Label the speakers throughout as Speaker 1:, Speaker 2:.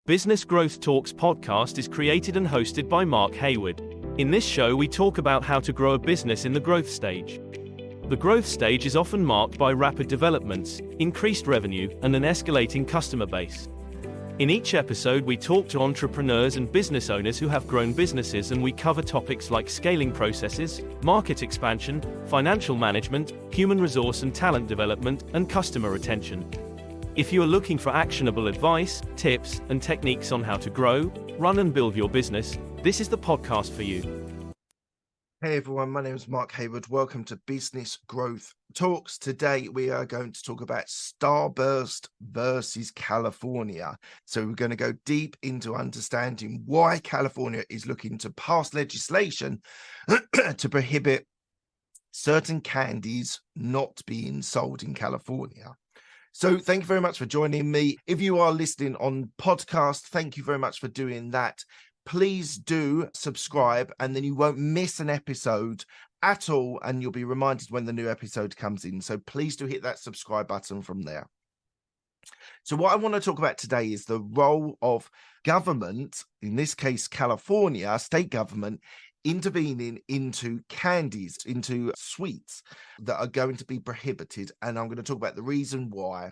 Speaker 1: Business Growth Talks podcast is created and hosted by Mark Hayward. In this show, we talk about how to grow a business in the growth stage. The growth stage is often marked by rapid developments, increased revenue, and an escalating customer base. In each episode, we talk to entrepreneurs and business owners who have grown businesses, and we cover topics like scaling processes, market expansion, financial management, human resource and talent development, and customer retention. If you are looking for actionable advice, tips, and techniques on how to grow, run and build your business, this is the podcast for you.
Speaker 2: Hey everyone, my name is Mark Hayward. Welcome to Business Growth Talks. Today we are going to talk about Starburst versus California. So we're going to go deep into understanding why California is looking to pass legislation to prohibit certain candies not being sold in California. So thank you very much for joining me. If you are listening on podcast, thank you very much for doing that. Please do subscribe, and then you won't miss an episode at all, and you'll be reminded when the new episode comes in. So please do hit that subscribe button from there. So what I want to talk about today is the role of government, in this case, California, state government, intervening into candies, into sweets that are going to be prohibited. And I'm going to talk about the reason why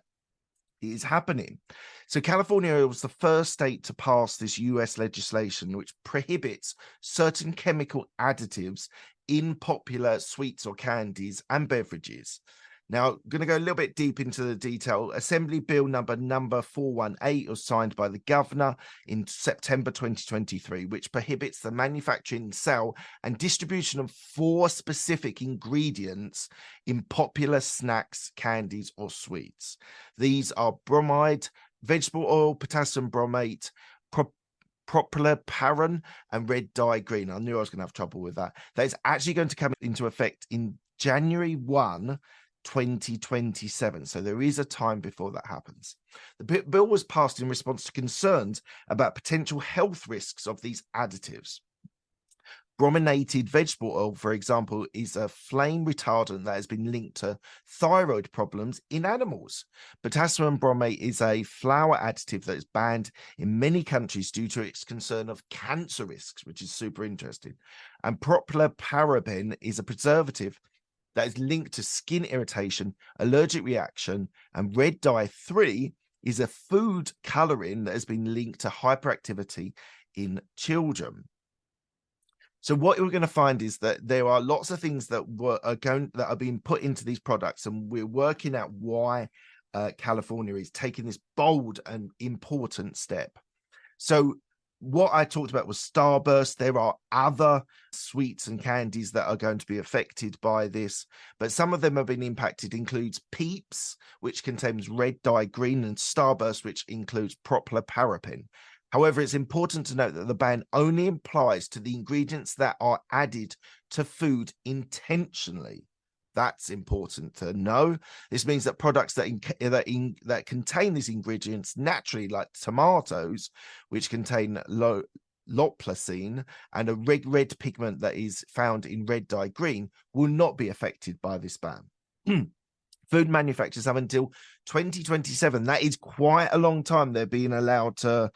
Speaker 2: it is happening. So California was the first state to pass this US legislation which prohibits certain chemical additives in popular sweets or candies and beverages. Now, I'm going to go a little bit deep into the detail. Assembly Bill number 418 was signed by the governor in September 2023, which prohibits the manufacturing, sale, and distribution of 4 specific ingredients in popular snacks, candies, or sweets. These are bromide, vegetable oil, potassium bromate, propylparan, and red dye green. I knew I was going to have trouble with that. That is actually going to come into effect in January 1, 2027. So there is a time before that happens. The bill was passed in response to concerns about potential health risks of these additives. Brominated vegetable oil, for example, is a flame retardant that has been linked to thyroid problems in animals. Potassium bromate is a flour additive that is banned in many countries due to its concern of cancer risks, which is super interesting. And propylparaben is a preservative that is linked to skin irritation, allergic reaction, and red dye 3 is a food coloring that has been linked to hyperactivity in children. So what we're going to find is that there are lots of things that are being put into these products, and we're working out why California is taking this bold and important step. So what I talked about was Starburst. There are other sweets and candies that are going to be affected by this, but some of them have been impacted. Includes Peeps, which contains red dye green, and Starburst, which includes propylparaben. However, it's important to note that the ban only applies to the ingredients that are added to food intentionally. That's important to know. This means that products that contain these ingredients naturally, like tomatoes, which contain loplasine and a red pigment that is found in red dye green, will not be affected by this ban. Food manufacturers have until 2027. That is quite a long time they're being allowed to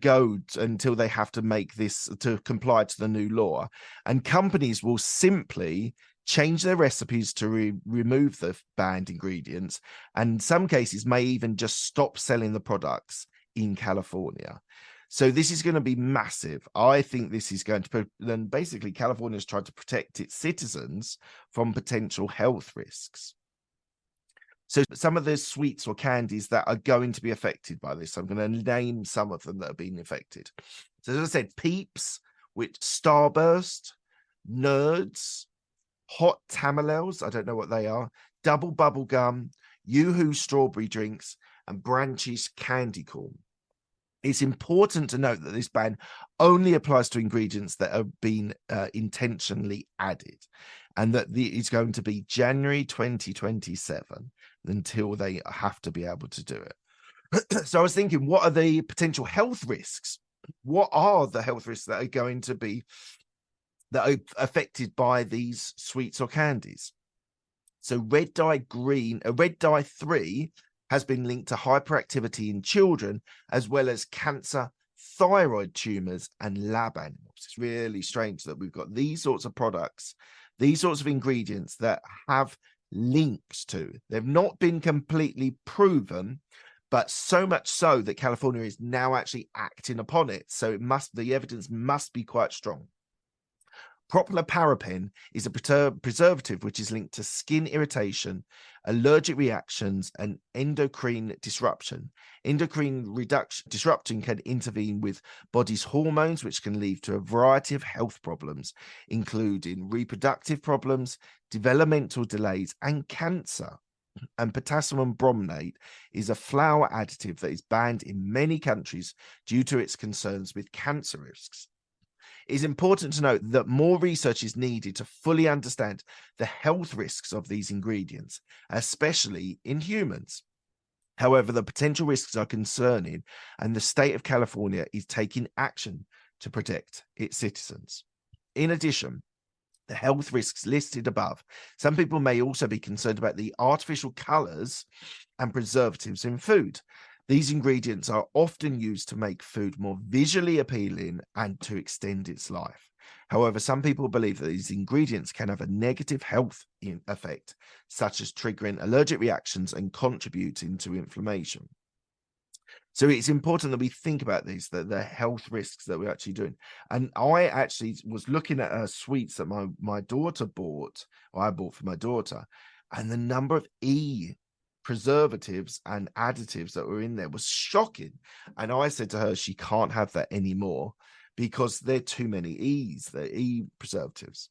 Speaker 2: go until they have to make this to comply to the new law. And companies will simply change their recipes to remove the banned ingredients, and in some cases may even just stop selling the products in California. So this is going to be massive. I think this is going to then basically California's tried to protect its citizens from potential health risks. So some of the sweets or candies that are going to be affected by this, I'm going to name some of them that are being affected. So as I said, Peeps, which Starburst, Nerds, Hot Tamales, I don't know what they are, Double Bubble Gum, Yoo-Hoo Strawberry Drinks, and Branches Candy Corn. It's important to note that this ban only applies to ingredients that have been intentionally added, and that it's going to be January 2027 until they have to be able to do it. So I was thinking, what are the potential health risks? What are the health risks that are going to be that are affected by these sweets or candies? So red dye 3 has been linked to hyperactivity in children, as well as cancer, thyroid tumors, and lab animals. It's really strange that we've got these sorts of products, these sorts of ingredients that have links to. They've not been completely proven, but so much so that California is now actually acting upon it. So the evidence must be quite strong. Propylparaben is a preservative which is linked to skin irritation, allergic reactions, and endocrine disruption. Endocrine disruption can intervene with body's hormones, which can lead to a variety of health problems, including reproductive problems, developmental delays, and cancer. And potassium bromate is a flour additive that is banned in many countries due to its concerns with cancer risks. It's important to note that more research is needed to fully understand the health risks of these ingredients, especially in humans. However, the potential risks are concerning, and the state of California is taking action to protect its citizens. In addition, the health risks listed above, some people may also be concerned about the artificial colors and preservatives in food. These ingredients are often used to make food more visually appealing and to extend its life. However, some people believe that these ingredients can have a negative health effect, such as triggering allergic reactions and contributing to inflammation. So it's important that we think about these, the health risks that we're actually doing. And I actually was looking at sweets that my daughter bought, or I bought for my daughter, and the number of preservatives and additives that were in there was shocking. And I said to her, she can't have that anymore because there are too many E's, the E preservatives.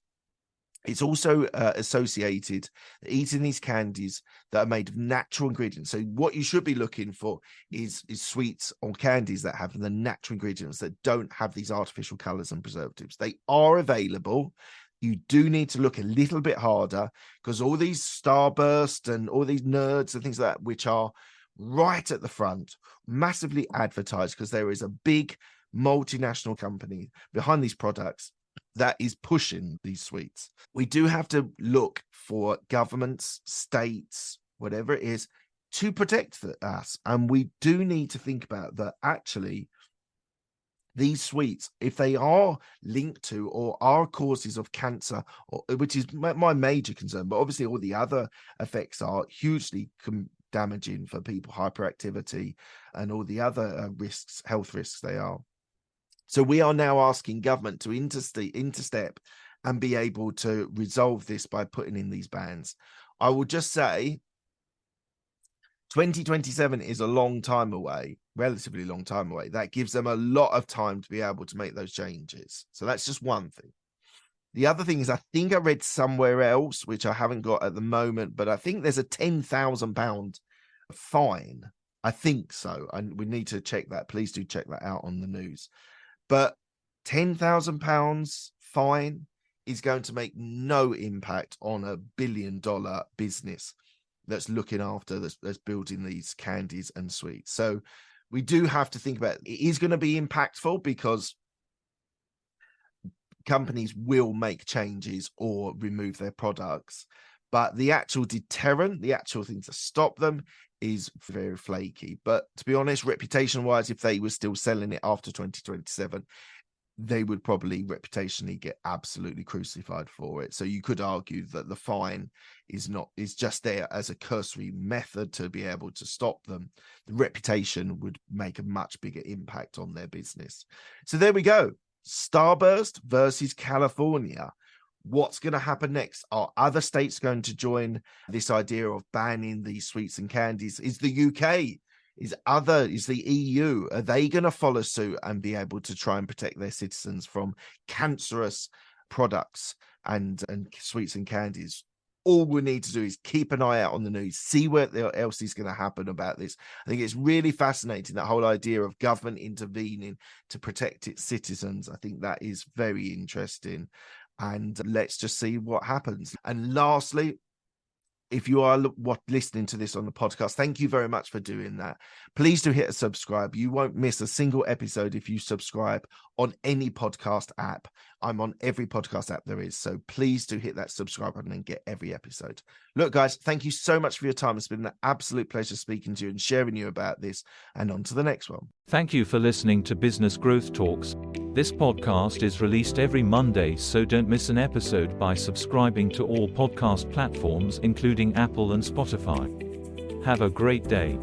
Speaker 2: It's also associated eating these candies that are made of natural ingredients. So what you should be looking for is sweets or candies that have the natural ingredients that don't have these artificial colors and preservatives. They are available. You do need to look a little bit harder because all these Starburst and all these nerds and things like that, which are right at the front, massively advertised because there is a big multinational company behind these products that is pushing these sweets. We do have to look for governments, states, whatever it is, to protect us. And we do need to think about that actually these sweets, if they are linked to or are causes of cancer, which is my major concern, but obviously all the other effects are hugely damaging for people, hyperactivity and all the other risks, health risks they are. So we are now asking government to interstep and be able to resolve this by putting in these bans. I will just say 2027 is a long time away, relatively long time away. That gives them a lot of time to be able to make those changes. So that's just one thing. The other thing is, I think I read somewhere else, which I haven't got at the moment, but I think there's a £10,000 fine. I think so. And we need to check that. Please do check that out on the news. But £10,000 fine is going to make no impact on $1 billion business that's looking after, that's building these candies and sweets. So we do have to think about it. It is going to be impactful because companies will make changes or remove their products. But the actual deterrent, the actual thing to stop them is very flaky. But to be honest, reputation-wise, if they were still selling it after 2027, they would probably reputationally get absolutely crucified for it. So you could argue that the fine is just there as a cursory method to be able to stop them. The reputation would make a much bigger impact on their business. So there we go. Starburst versus California. What's going to happen next? Are other states going to join this idea of banning these sweets and candies? Is the UK, is the EU, are they going to follow suit and be able to try and protect their citizens from cancerous products and sweets and candies? All we need to do is keep an eye out on the news, see what else is going to happen about this. I think it's really fascinating, that whole idea of government intervening to protect its citizens. I think that is very interesting. And let's just see what happens. And lastly, if you are listening to this on the podcast, thank you very much for doing that. Please do hit a subscribe. You won't miss a single episode if you subscribe on any podcast app. I'm on every podcast app there is. So please do hit that subscribe button and get every episode. Look, guys, thank you so much for your time. It's been an absolute pleasure speaking to you and sharing you about this. And on to the next one.
Speaker 3: Thank you for listening to Business Growth Talks. This podcast is released every Monday, so don't miss an episode by subscribing to all podcast platforms, including Apple and Spotify. Have a great day.